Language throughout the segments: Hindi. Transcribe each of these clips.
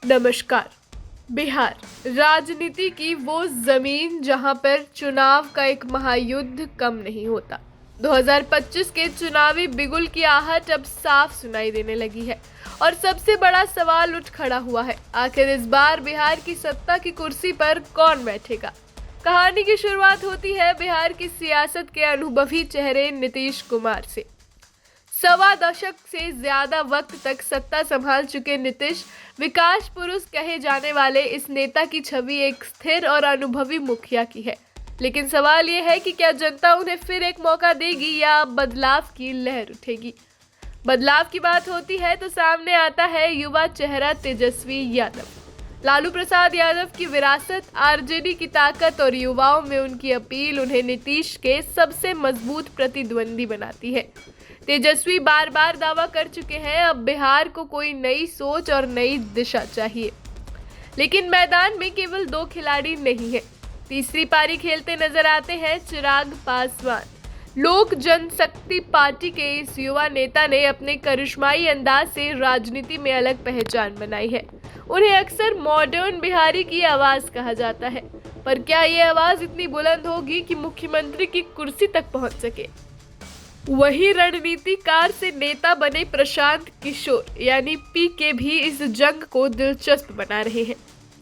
नमस्कार। बिहार राजनीति की वो जमीन जहां पर चुनाव का एक महायुद्ध कम नहीं होता। 2025 के चुनावी बिगुल की आहट अब साफ सुनाई देने लगी है और सबसे बड़ा सवाल उठ खड़ा हुआ है, आखिर इस बार बिहार की सत्ता की कुर्सी पर कौन बैठेगा। कहानी की शुरुआत होती है बिहार की सियासत के अनुभवी चेहरे नीतीश कुमार से। सवा दशक से ज्यादा वक्त तक सत्ता संभाल चुके नीतीश विकास पुरुष कहे जाने वाले इस नेता की छवि एक स्थिर और अनुभवी मुखिया की है। लेकिन सवाल ये है कि क्या जनता उन्हें फिर एक मौका देगी या बदलाव की लहर उठेगी। बदलाव की बात होती है तो सामने आता है युवा चेहरा तेजस्वी यादव। लालू प्रसाद यादव की विरासत, आरजेडी की ताकत और युवाओं में उनकी अपील उन्हें नीतीश के सबसे मजबूत प्रतिद्वंदी बनाती है। तेजस्वी बार बार दावा कर चुके हैं अब बिहार को कोई नई सोच और नई दिशा चाहिए। लेकिन मैदान में केवल दो खिलाड़ी नहीं है, तीसरी पारी खेलते नजर आते हैं चिराग पासवान। लोक जनशक्ति पार्टी के इस युवा नेता ने अपने करिश्माई अंदाज से राजनीति में अलग पहचान बनाई है। उन्हें अक्सर मॉडर्न बिहारी की आवाज कहा जाता है, पर क्या ये आवाज इतनी बुलंद होगी कि मुख्यमंत्री की कुर्सी तक पहुंच सके। वही रणनीतिकार से नेता बने प्रशांत किशोर यानी पीके भी इस जंग को दिलचस्प बना रहे हैं।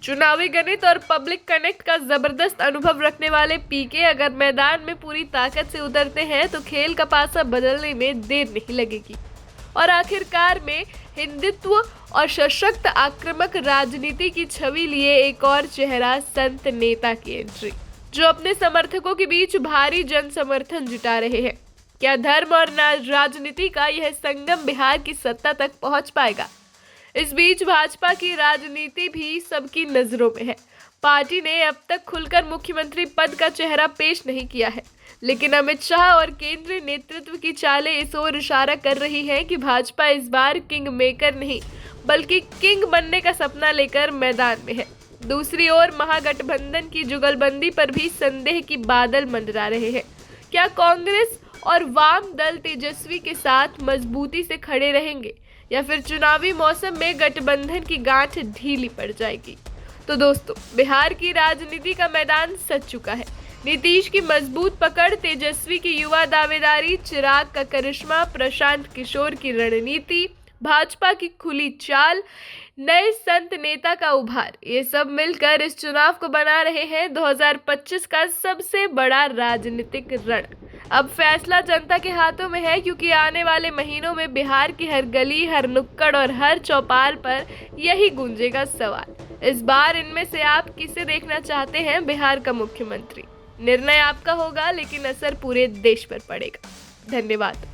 चुनावी गणित और पब्लिक कनेक्ट का जबरदस्त अनुभव रखने वाले पीके अगर मैदान में पूरी ताकत से उतरते हैं तो खेल का पासा बदलने में देर नहीं लगेगी और आखिरकार में हिंदुत्व और सशक्त आक्रामक राजनीति की छवि लिए एक और चेहरा संत नेता की एंट्री, जो अपने समर्थकों के बीच भारी जन समर्थन जुटा रहे हैं। क्या धर्म और राजनीति का यह संगम बिहार की सत्ता तक पहुंच पाएगा। इस बीच भाजपा की राजनीति भी सबकी नजरों में है। पार्टी ने अब तक खुलकर मुख्यमंत्री पद का चेहरा पेश नहीं किया है, लेकिन अमित शाह और केंद्रीय नेतृत्व की चालें इस ओर इशारा कर रही हैं कि भाजपा इस बार किंग मेकर नहीं बल्कि किंग बनने का सपना लेकर मैदान में है। दूसरी ओर महागठबंधन की जुगलबंदी पर भी संदेह की बादल मंडरा रहे हैं। क्या कांग्रेस और वाम दल तेजस्वी के साथ मजबूती से खड़े रहेंगे या फिर चुनावी मौसम में गठबंधन की गांठ ढीली पड़ जाएगी। तो दोस्तों, बिहार की राजनीति का मैदान सज चुका है। नीतीश की मजबूत पकड़, तेजस्वी की युवा दावेदारी, चिराग का करिश्मा, प्रशांत किशोर की रणनीति, भाजपा की खुली चाल, नए संत नेता का उभार, ये सब मिलकर इस चुनाव को बना रहे हैं 2025 का सबसे बड़ा राजनीतिक रण। अब फैसला जनता के हाथों में है, क्योंकि आने वाले महीनों में बिहार की हर गली, हर नुक्कड़ और हर चौपाल पर यही गूंजेगा सवाल। इस बार इनमें से आप किसे देखना चाहते हैं बिहार का मुख्यमंत्री। निर्णय आपका होगा, लेकिन असर पूरे देश पर पड़ेगा। धन्यवाद।